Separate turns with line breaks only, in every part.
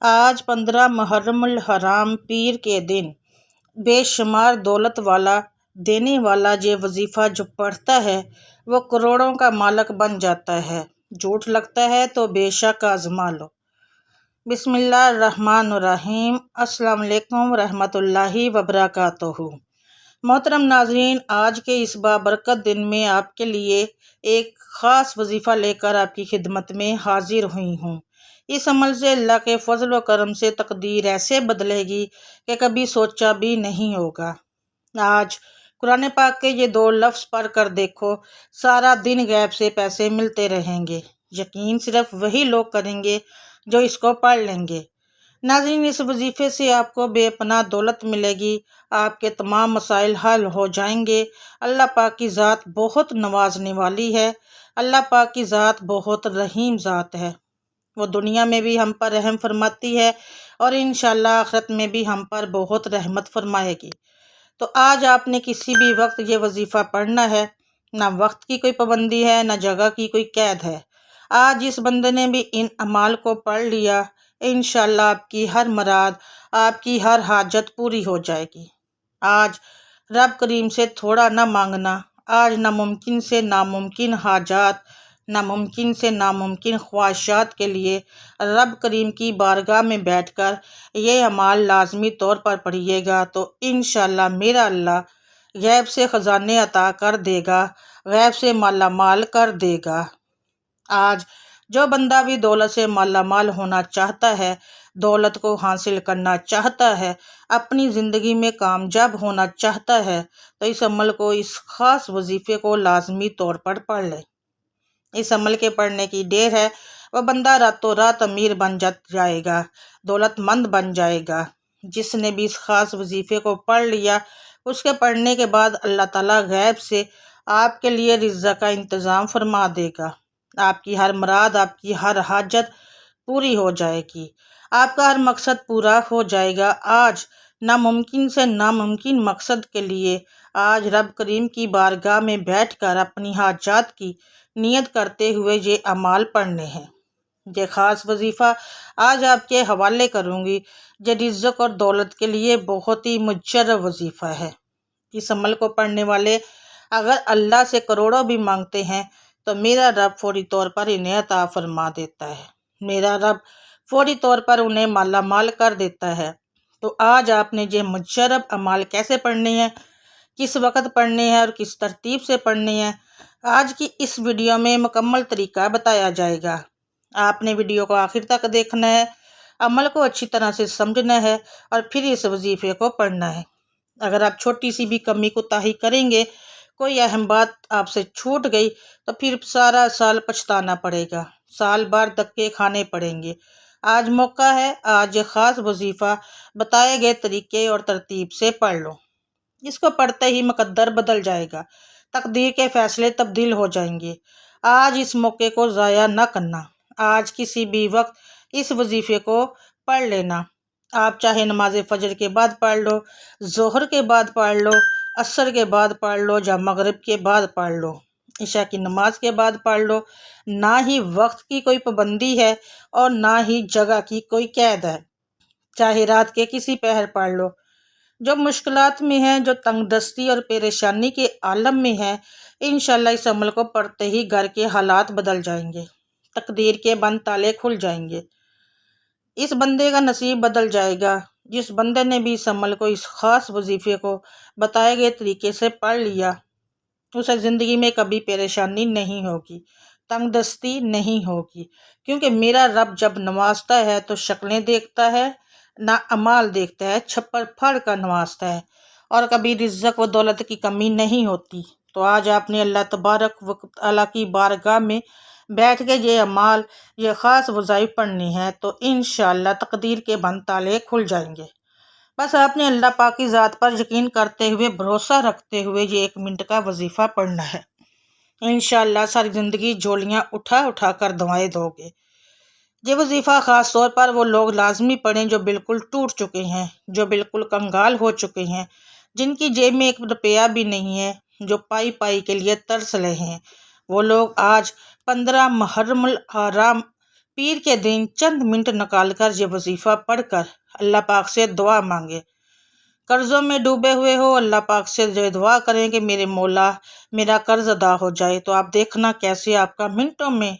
آج 15 محرم الحرام پیر کے دن بے شمار دولت والا دینے والا یہ وظیفہ جو پڑھتا ہے وہ کروڑوں کا مالک بن جاتا ہے۔ جھوٹ لگتا ہے تو بے شک آزما لو۔ بسم اللہ الرحمن الرحیم۔ السلام علیکم ورحمۃ اللہ وبرکاتہ۔ محترم ناظرین، آج کے اس بابرکت دن میں آپ کے لیے ایک خاص وظیفہ لے کر آپ کی خدمت میں حاضر ہوئی ہوں۔ اس عمل سے اللہ کے فضل و کرم سے تقدیر ایسے بدلے گی کہ کبھی سوچا بھی نہیں ہوگا۔ آج قرآن پاک کے یہ 2 لفظ پڑھ کر دیکھو، سارا دن غیب سے پیسے ملتے رہیں گے۔ یقین صرف وہی لوگ کریں گے جو اس کو پڑھ لیں گے۔ ناظرین، اس وظیفے سے آپ کو بے پناہ دولت ملے گی، آپ کے تمام مسائل حل ہو جائیں گے۔ اللہ پاک کی ذات بہت نوازنے والی ہے۔ اللہ پاک کی ذات بہت رحیم ذات ہے۔ وہ دنیا میں بھی ہم پر رحم فرماتی ہے اور انشاءاللہ آخرت میں بھی ہم پر بہت رحمت فرمائے گی۔ تو آج آپ نے کسی بھی وقت یہ وظیفہ پڑھنا ہے۔ نہ وقت کی کوئی پابندی ہے، نہ جگہ کی کوئی قید ہے۔ آج اس بندے نے بھی ان اعمال کو پڑھ لیا، انشاءاللہ آپ کی ہر مراد، آپ کی ہر حاجت پوری ہو جائے گی۔ آج رب کریم سے تھوڑا نہ مانگنا۔ آج ناممکن سے ناممکن حاجات، ناممکن سے ناممکن خواہشات کے لیے رب کریم کی بارگاہ میں بیٹھ کر یہ اعمال لازمی طور پر پڑھیے گا تو انشاءاللہ میرا اللہ غیب سے خزانے عطا کر دے گا، غیب سے مالا مال کر دے گا۔ آج جو بندہ بھی دولت سے مالا مال ہونا چاہتا ہے، دولت کو حاصل کرنا چاہتا ہے، اپنی زندگی میں کامیاب ہونا چاہتا ہے تو اس عمل کو، اس خاص وظیفے کو لازمی طور پر پڑھ لے۔ اس عمل کے پڑھنے کی دیر ہے، وہ بندہ راتوں رات امیر بن جائے گا، دولت مند بن جائے گا۔ جس نے بھی اس خاص وظیفے کو پڑھ لیا، اس کے پڑھنے کے بعد اللہ تعالیٰ غیب سے آپ کے لیے رزق کا انتظام فرما دے گا۔ آپ کی ہر مراد، آپ کی ہر حاجت پوری ہو جائے گی، آپ کا ہر مقصد پورا ہو جائے گا۔ آج ناممکن سے ناممکن مقصد کے لیے آج رب کریم کی بارگاہ میں بیٹھ کر اپنی حاجات کی نیت کرتے ہوئے یہ اعمال پڑھنے ہیں۔ یہ خاص وظیفہ آج آپ کے حوالے کروں گی۔ یہ رزق اور دولت کے لیے بہت ہی مجرب وظیفہ ہے۔ اس عمل کو پڑھنے والے اگر اللہ سے کروڑوں بھی مانگتے ہیں تو میرا رب فوری طور پر انہیں عطا فرما دیتا ہے۔ میرا رب فوری طور پر انہیں مالا مال کر دیتا ہے۔ تو آج آپ نے یہ مجرب اعمال کیسے پڑھنے ہیں، کس وقت پڑھنے ہیں اور کس ترتیب سے پڑھنے ہیں، آج کی اس ویڈیو میں مکمل طریقہ بتایا جائے گا۔ آپ نے ویڈیو کو آخر تک دیکھنا ہے، عمل کو اچھی طرح سے سمجھنا ہے اور پھر اس وظیفے کو پڑھنا ہے۔ اگر آپ چھوٹی سی بھی کمی کوتاہی کریں گے، کوئی اہم بات آپ سے چھوٹ گئی تو پھر سارا سال پچھتانا پڑے گا، سال بھر دھکے کھانے پڑیں گے۔ آج موقع ہے، آج یہ خاص وظیفہ بتائے گئے طریقے اور ترتیب سے پڑھ لو۔ اس کو پڑھتے ہی مقدر بدل جائے گا، تقدیر کے فیصلے تبدیل ہو جائیں گے۔ آج اس موقع کو ضائع نہ کرنا۔ آج کسی بھی وقت اس وظیفے کو پڑھ لینا۔ آپ چاہے نماز فجر کے بعد پڑھ لو، ظہر کے بعد پڑھ لو، عصر کے بعد پڑھ لو یا مغرب کے بعد پڑھ لو، عشاء کی نماز کے بعد پڑھ لو۔ نہ ہی وقت کی کوئی پابندی ہے اور نہ ہی جگہ کی کوئی قید ہے۔ چاہے رات کے کسی پہر پڑھ لو۔ جو مشکلات میں ہیں، جو تنگ دستی اور پریشانی کے عالم میں ہیں، انشاءاللہ اس عمل کو پڑھتے ہی گھر کے حالات بدل جائیں گے، تقدیر کے بند تالے کھل جائیں گے، اس بندے کا نصیب بدل جائے گا۔ جس بندے نے بھی اس عمل کو، اس خاص وظیفے کو بتائے گئے طریقے سے پڑھ لیا، اسے زندگی میں کبھی پریشانی نہیں ہوگی، تنگ دستی نہیں ہوگی، کیونکہ میرا رب جب نوازتا ہے تو شکلیں دیکھتا ہے، نہ اعمال دیکھتا ہے، چھپر پھاڑ کر نوازتا ہے اور کبھی رزق و دولت کی کمی نہیں ہوتی۔ تو آج آپ نے اللہ تبارک و تعالیٰ کی بارگاہ میں بیٹھ کے یہ اعمال، یہ خاص وظائف پڑھنے ہیں تو انشاءاللہ تقدیر کے بند تالے کھل جائیں گے۔ بس آپ نے اللہ پاک کی ذات پر یقین کرتے ہوئے، بھروسہ رکھتے ہوئے یہ 1 منٹ کا وظیفہ پڑھنا ہے۔ انشاءاللہ ساری زندگی جھولیاں اٹھا اٹھا کر دعائیں دو گے۔ یہ وظیفہ خاص طور پر وہ لوگ لازمی پڑھیں جو بالکل ٹوٹ چکے ہیں، جو بالکل کنگال ہو چکے ہیں، جن کی جیب میں 1 روپیہ بھی نہیں ہے، جو پائی پائی کے لیے ترس رہے ہیں۔ وہ لوگ آج 15 محرم الحرام پیر کے دن چند منٹ نکال کر یہ وظیفہ پڑھ کر اللہ پاک سے دعا مانگے۔ قرضوں میں ڈوبے ہوئے ہو، اللہ پاک سے جو دعا کریں کہ میرے مولا میرا قرض ادا ہو جائے، تو آپ دیکھنا کیسے آپ کا منٹوں میں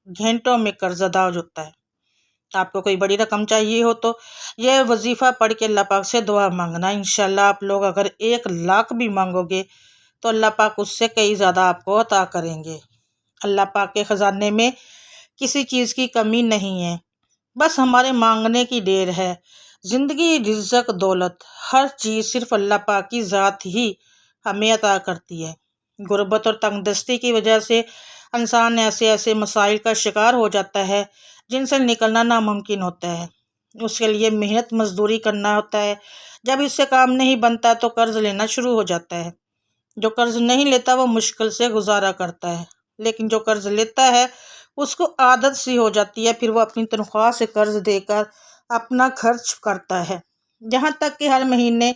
گھنٹوں میں قرض ادا ہو جاتا ہے۔ آپ کو کوئی بڑی رقم چاہیے ہو تو یہ وظیفہ پڑھ کے اللہ پاک سے دعا مانگنا۔ انشاءاللہ آپ لوگ اگر 1,00,000 بھی مانگو گے تو اللہ پاک اس سے کئی زیادہ آپ کو عطا کریں گے۔ اللہ پاک کے خزانے میں کسی چیز کی کمی نہیں ہے، بس ہمارے مانگنے کی دیر ہے۔ زندگی، رزق، دولت، ہر چیز صرف اللہ پاک کی ذات ہی ہمیں عطا کرتی ہے۔ غربت اور تنگ دستی کی وجہ سے انسان ایسے مسائل کا شکار ہو جاتا ہے جن سے نکلنا ناممکن ہوتا ہے۔ اس کے لیے محنت مزدوری کرنا ہوتا ہے۔ جب اس سے کام نہیں بنتا تو قرض لینا شروع ہو جاتا ہے۔ جو قرض نہیں لیتا وہ مشکل سے گزارا کرتا ہے، لیکن جو قرض لیتا ہے اس کو عادت سی ہو جاتی ہے، پھر وہ اپنی تنخواہ سے قرض دے کر اپنا خرچ کرتا ہے، یہاں تک کہ ہر مہینے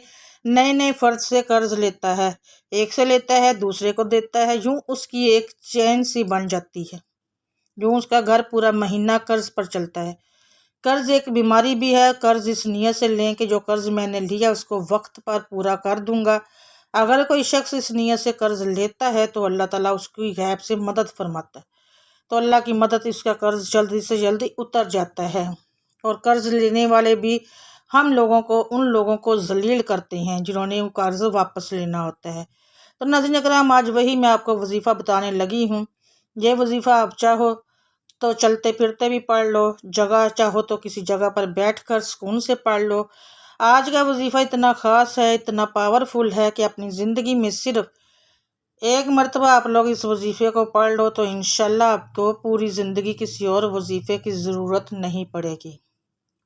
نئے فرد سے قرض لیتا ہے، ایک سے لیتا ہے دوسرے کو دیتا ہے، یوں اس کی ایک چین سی بن جاتی ہے، یوں اس کا گھر پورا مہینہ قرض پر چلتا ہے۔ قرض ایک بیماری بھی ہے۔ قرض اس نیت سے لیں کہ جو قرض میں نے لیا اس کو وقت پر پورا کر دوں گا۔ اگر کوئی شخص اس نیت سے قرض لیتا ہے تو اللہ تعالیٰ اس کی غیب سے مدد فرماتا ہے، تو اللہ کی مدد اس کا قرض جلدی سے جلدی اتر جاتا ہے۔ اور قرض لینے والے بھی ہم لوگوں کو ان لوگوں کو ذلیل کرتے ہیں جنہوں نے وہ قرض واپس لینا ہوتا ہے۔ تو ناظرین اکرام، آج وہی میں آپ کو وظیفہ بتانے لگی ہوں۔ یہ وظیفہ آپ چاہو تو چلتے پھرتے بھی پڑھ لو، جگہ چاہو تو کسی جگہ پر بیٹھ کر سکون سے پڑھ لو۔ آج کا وظیفہ اتنا خاص ہے، اتنا پاورفل ہے کہ اپنی زندگی میں صرف ایک مرتبہ آپ لوگ اس وظیفے کو پڑھ لو تو انشاءاللہ آپ کو پوری زندگی کسی اور وظیفے کی ضرورت نہیں پڑے گی۔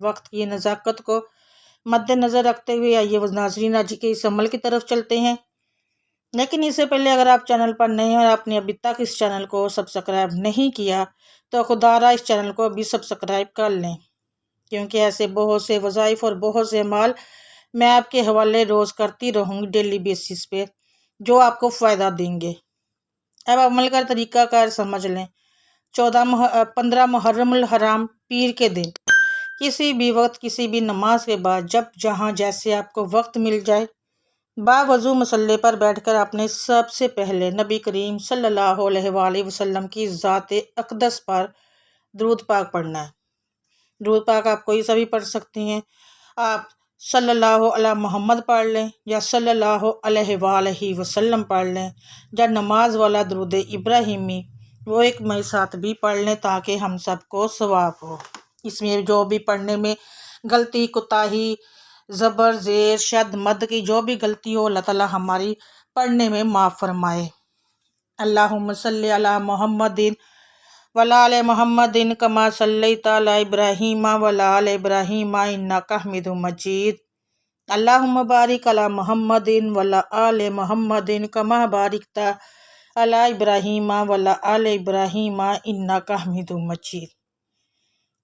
وقت کی نزاکت کو مد نظر رکھتے ہوئے آئیے ناظرین آج کے اس عمل کی طرف چلتے ہیں۔ لیکن اس سے پہلے اگر آپ چینل پر نئے ہیں اور آپ نے ابھی تک اس چینل کو سبسکرائب نہیں کیا تو خدا را اس چینل کو ابھی سبسکرائب کر لیں، کیونکہ ایسے بہت سے وظائف اور بہت سے اعمال میں آپ کے حوالے روز کرتی رہوں گی ڈیلی بیسس پہ، جو آپ کو فائدہ دیں گے۔ اب عمل کا طریقہ کار سمجھ لیں۔ 15 محرم الحرام پیر کے دن کسی بھی وقت کسی بھی نماز کے بعد جب جہاں جیسے آپ کو وقت مل جائے، باوضو مصلی پر بیٹھ کر آپ نے سب سے پہلے نبی کریم صلی اللہ علیہ وآلہ وسلم کی ذات اقدس پر درود پاک پڑھنا ہے۔ درود پاک آپ کوئی سا بھی پڑھ سکتی ہیں، آپ صلی اللہ علیہ محمد پڑھ لیں یا صلی اللہ علیہ وآلہ وسلم پڑھ لیں، یا نماز والا درود ابراہیمی وہ ایک میں ساتھ بھی پڑھ لیں تاکہ ہم سب کو ثواب ہو۔ اس میں جو بھی پڑھنے میں غلطی، کوتاہی، زبر، زیر، شد، مد کی جو بھی غلطی ہو اللہ تعالیٰ ہماری پڑھنے میں معاف فرمائے۔ اللہم صلی علی محمد وعلی آل محمد کما صلیت علی ابراہیم وعلی آل ابراہیم انک حمید مجید۔ اللہم بارک علی محمد وعلی آل محمد کما بارکت علی ابراہیم وعلی آل ابراہیم انک حمید مجید۔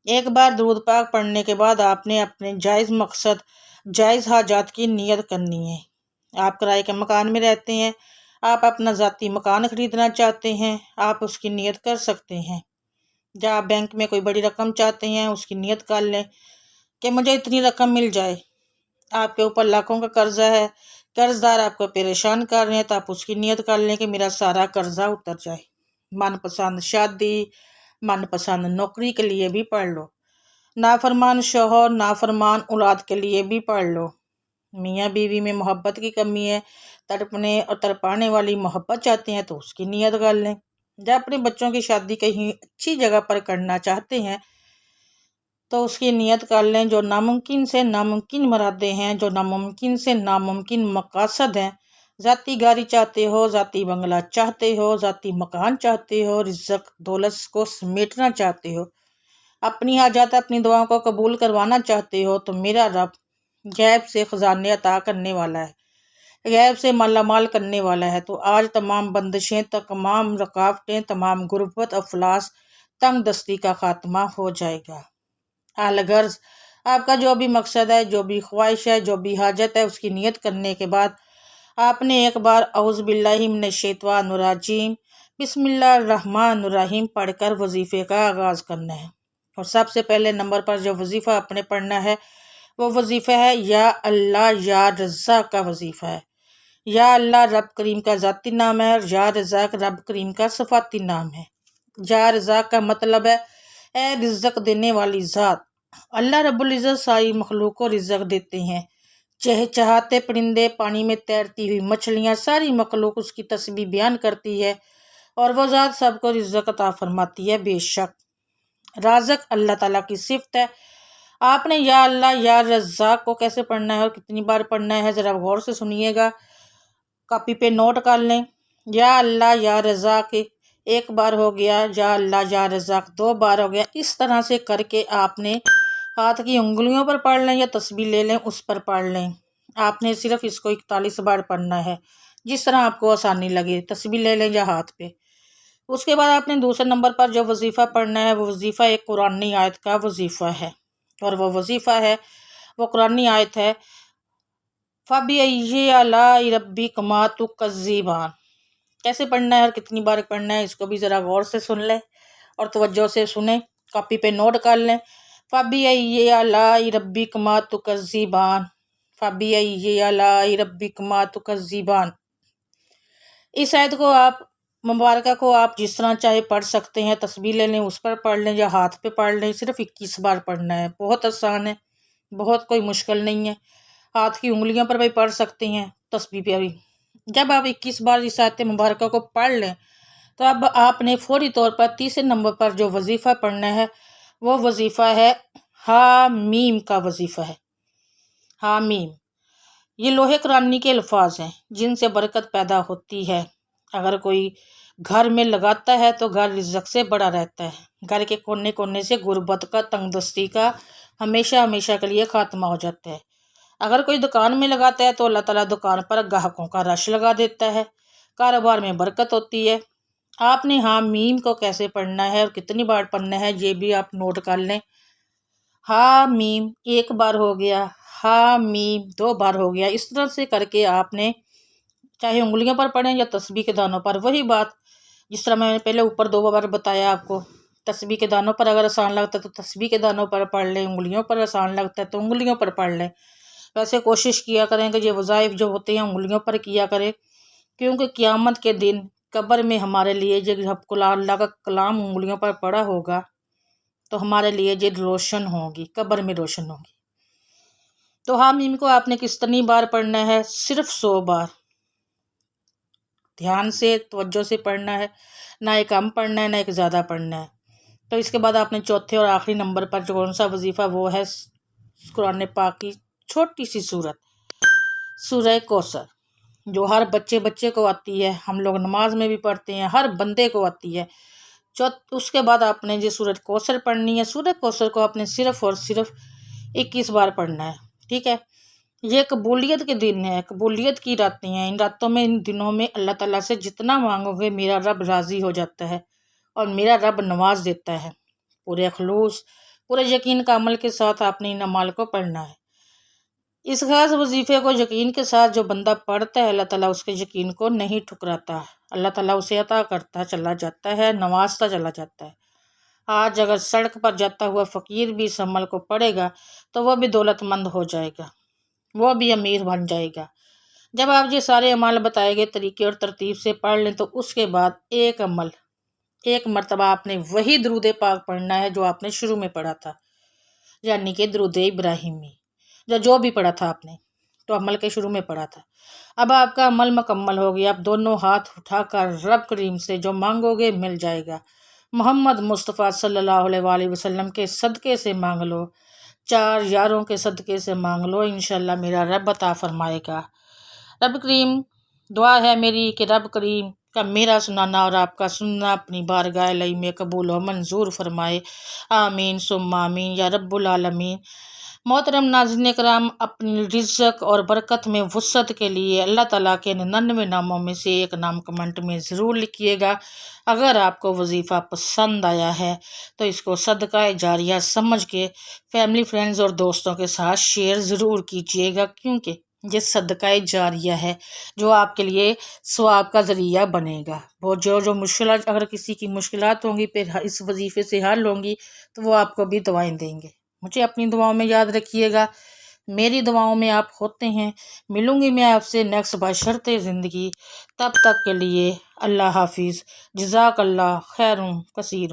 ایک بار درود پاک پڑھنے کے بعد آپ نے اپنے جائز مقصد، جائز حاجات کی نیت کرنی ہے۔ آپ کرائے کے مکان میں رہتے ہیں، آپ اپنا ذاتی مکان خریدنا چاہتے ہیں، آپ اس کی نیت کر سکتے ہیں۔ جب آپ بینک میں کوئی بڑی رقم چاہتے ہیں اس کی نیت کر لیں کہ مجھے اتنی رقم مل جائے۔ آپ کے اوپر لاکھوں کا قرضہ ہے، قرض دار آپ کو پریشان کر رہے ہیں، تو آپ اس کی نیت کر لیں کہ میرا سارا قرضہ اتر جائے۔ من پسند شادی، من پسند نوکری کے لیے بھی پڑھ لو، نافرمان شوہر، نافرمان اولاد کے لیے بھی پڑھ لو۔ میاں بیوی میں محبت کی کمی ہے، تڑپنے اور تڑپانے والی محبت چاہتے ہیں تو اس کی نیت کر لیں۔ جب اپنے بچوں کی شادی کہیں اچھی جگہ پر کرنا چاہتے ہیں تو اس کی نیت کر لیں۔ جو ناممکن سے ناممکن مرادیں ہیں، جو ناممکن سے ناممکن مقاصد ہیں، ذاتی گاڑی چاہتے ہو، ذاتی بنگلہ چاہتے ہو، ذاتی مکان چاہتے ہو، رزق دولت کو سمیٹنا چاہتے ہو، اپنی حاجات اپنی دعاؤں کو قبول کروانا چاہتے ہو، تو میرا رب غیب سے خزانے عطا کرنے والا ہے، غیب سے مالا مال کرنے والا ہے۔ تو آج تمام بندشیں، تمام رکاوٹیں، تمام غربت، افلاس، تنگ دستی کا خاتمہ ہو جائے گا۔ الغرض آپ کا جو بھی مقصد ہے، جو بھی خواہش ہے، جو بھی حاجت ہے، اس کی نیت کرنے کے بعد آپ نے ایک بار اعوذ باللہ من الشیطان الرجیم بسم اللہ الرحمن الرحیم پڑھ کر وظیفے کا آغاز کرنا ہے۔ اور سب سے پہلے نمبر پر جو وظیفہ اپنے پڑھنا ہے وہ وظیفہ ہے یا اللہ یا رزاق کا وظیفہ ہے۔ یا اللہ رب کریم کا ذاتی نام ہے اور یا رزاق رب کریم کا صفاتی نام ہے۔ یا رزاق کا مطلب ہے اے رزق دینے والی ذات۔ اللہ رب العزت ساری مخلوق کو رزق دیتے ہیں۔ چہچہاتے پرندے، پانی میں تیرتی ہوئی مچھلیاں، ساری مخلوق اس کی تسبیح بیان کرتی ہے اور وہ ذات سب کو رزق عطا فرماتی ہے۔ بے شک رازق اللہ تعالیٰ کی صفت ہے۔ آپ نے یا اللہ یا رزاق کو کیسے پڑھنا ہے اور کتنی بار پڑھنا ہے ذرا غور سے سنیے گا، کاپی پہ نوٹ کر لیں۔ یا اللہ یا رزاق ایک بار ہو گیا، یا اللہ یا رزاق 2 بار ہو گیا۔ اس طرح سے کر کے آپ نے ہاتھ کی انگلیوں پر پڑھ لیں یا تسبیح لے لیں اس پر پڑھ لیں۔ آپ نے صرف اس کو 41 بار پڑھنا ہے، جس طرح آپ کو آسانی لگے، تسبیح لے لیں یا ہاتھ پہ۔ اس کے بعد آپ نے دوسرے نمبر پر جو وظیفہ پڑھنا ہے وہ وظیفہ ایک قرآنی آیت کا وظیفہ ہے، اور وہ وظیفہ ہے، وہ قرآنی آیت ہے فَبِأَيِّ آلَاءِ رَبِّكُمَا تُكَذِّبَانِ۔ کیسے پڑھنا ہے اور کتنی بار پڑھنا ہے اس کو بھی ذرا غور سے سن لیں اور توجہ سے سنیں، کاپی پہ نوٹ کر لیں۔ فَبِأَيِّ آلَاءِ رَبِّكُمَا تُكَذِّبَانِ، فَبِأَيِّ آلَاءِ رَبِّكُمَا تُكَذِّبَانِ۔ اس آیت کو آپ مبارکہ کو آپ جس طرح چاہے پڑھ سکتے ہیں، تسبیح لے لیں اس پر پڑھ لیں یا ہاتھ پہ پڑھ لیں، صرف 21 بار پڑھنا ہے، بہت آسان ہے، بہت کوئی مشکل نہیں ہے، ہاتھ کی انگلیوں پر بھی پڑھ سکتے ہیں، تسبیح پہ بھی۔ جب آپ 21 بار اس آیت مبارکہ کو پڑھ لیں تو اب آپ نے فوری طور پر تیسرے نمبر پر جو وظیفہ پڑھنا ہے وہ وظیفہ ہے حامیم کا وظیفہ ہے۔ حامیم یہ لوح قرآنی کے الفاظ ہیں جن سے برکت پیدا ہوتی ہے۔ اگر کوئی گھر میں لگاتا ہے تو گھر رزق سے بڑا رہتا ہے، گھر کے کونے کونے سے غربت کا، تنگ دستی کا ہمیشہ ہمیشہ کے لیے خاتمہ ہو جاتا ہے۔ اگر کوئی دکان میں لگاتا ہے تو اللہ تعالیٰ دکان پر گاہکوں کا رش لگا دیتا ہے، کاروبار میں برکت ہوتی ہے۔ آپ نے حامیم کو کیسے پڑھنا ہے اور کتنی بار پڑھنا ہے یہ بھی آپ نوٹ کر لیں۔ حامیم 1 بار ہو گیا، حامیم 2 بار ہو گیا، اس طرح سے کر کے آپ نے چاہے انگلیوں پر پڑھیں یا تسبیح کے دانوں پر، وہی بات جس طرح میں نے پہلے اوپر 2 بار بتایا آپ کو، تسبیح کے دانوں پر اگر آسان لگتا ہے تو تسبیح کے دانوں پر پڑھ لیں، انگلیوں پر آسان لگتا ہے تو انگلیوں پر پڑھ لیں۔ ویسے کوشش کیا کریں کہ یہ وظائف جو ہوتے ہیں انگلیوں پر کیا کریں، کیونکہ قیامت کے دن قبر میں ہمارے لیے جب اللہ کا کلام انگلیوں پر پڑا ہوگا تو ہمارے لیے یہ روشن ہوگی، قبر میں روشن ہوگی۔ تو حامیم کو آپ نے کتنی بار پڑھنا ہے؟ صرف 100 بار، دھیان سے توجہ سے پڑھنا ہے، نہ ایک کم پڑھنا ہے نہ ایک زیادہ پڑھنا ہے۔ تو اس کے بعد آپ نے چوتھے اور آخری نمبر پر جو کون سا وظیفہ وہ ہے قرآن پاک کی چھوٹی سی سورت سورہ کوثر، جو ہر بچے کو آتی ہے، ہم لوگ نماز میں بھی پڑھتے ہیں، ہر بندے کو آتی ہے۔ اس کے بعد آپ نے یہ سورۃ کوثر پڑھنی ہے۔ سورۃ کوثر کو آپ نے صرف اور صرف 21 بار پڑھنا ہے، ٹھیک ہے۔ یہ قبولیت کے دن ہے، قبولیت کی راتیں ہیں، ان راتوں میں، ان دنوں میں اللہ تعالیٰ سے جتنا مانگو گے میرا رب راضی ہو جاتا ہے اور میرا رب نواز دیتا ہے۔ پورے خلوص، پورے یقین کا عمل کے ساتھ آپ نے ان اعمال کو پڑھنا ہے۔ اس خاص وظیفے کو یقین کے ساتھ جو بندہ پڑھتا ہے اللہ تعالیٰ اس کے یقین کو نہیں ٹھکراتا، اللہ تعالیٰ اسے عطا کرتا چلا جاتا ہے، نوازتا چلا جاتا ہے۔ آج اگر سڑک پر جاتا ہوا فقیر بھی اس عمل کو پڑھے گا تو وہ بھی دولت مند ہو جائے گا، وہ بھی امیر بن جائے گا۔ جب آپ یہ سارے اعمال بتائے گئے طریقے اور ترتیب سے پڑھ لیں تو اس کے بعد ایک عمل، ایک مرتبہ آپ نے وہی درود پاک پڑھنا ہے جو آپ نے شروع میں پڑھا تھا، یعنی کہ درود ابراہیمی، جو بھی پڑھا تھا آپ نے، تو عمل کے شروع میں پڑھا تھا۔ اب آپ کا عمل مکمل ہو گیا، اب دونوں ہاتھ اٹھا کر رب کریم سے جو مانگو گے مل جائے گا۔ محمد مصطفیٰ صلی اللہ علیہ وآلہ وسلم کے صدقے سے مانگ لو، 4 یاروں کے صدقے سے مانگ لو، انشاءاللہ میرا رب عطا فرمائے گا۔ رب کریم دعا ہے میری کہ رب کریم کا میرا سنانا اور آپ کا سننا اپنی بارگاہ الہی میں قبول و منظور فرمائے، آمین ثم آمین یا رب العالمین۔ محترم ناظرین کرام، اپنی رزق اور برکت میں وسعت کے لیے اللہ تعالیٰ کے 99 ناموں میں سے ایک نام کمنٹ میں ضرور لکھیے گا۔ اگر آپ کو وظیفہ پسند آیا ہے تو اس کو صدقہ جاریہ سمجھ کے فیملی، فرینڈز اور دوستوں کے ساتھ شیئر ضرور کیجیے گا، کیونکہ یہ صدقہ جاریہ ہے جو آپ کے لیے ثواب کا ذریعہ بنے گا۔ وہ جو مشکلات، اگر کسی کی مشکلات ہوں گی پھر اس وظیفے سے حل ہوں گی تو وہ آپ کو بھی دعائیں دیں گے۔ مجھے اپنی دعاؤں میں یاد رکھیے گا، میری دعاؤں میں آپ ہوتے ہیں۔ ملوں گی میں آپ سے نیکسٹ بشرط زندگی، تب تک کے لیے اللہ حافظ، جزاک اللہ خیر کثیر۔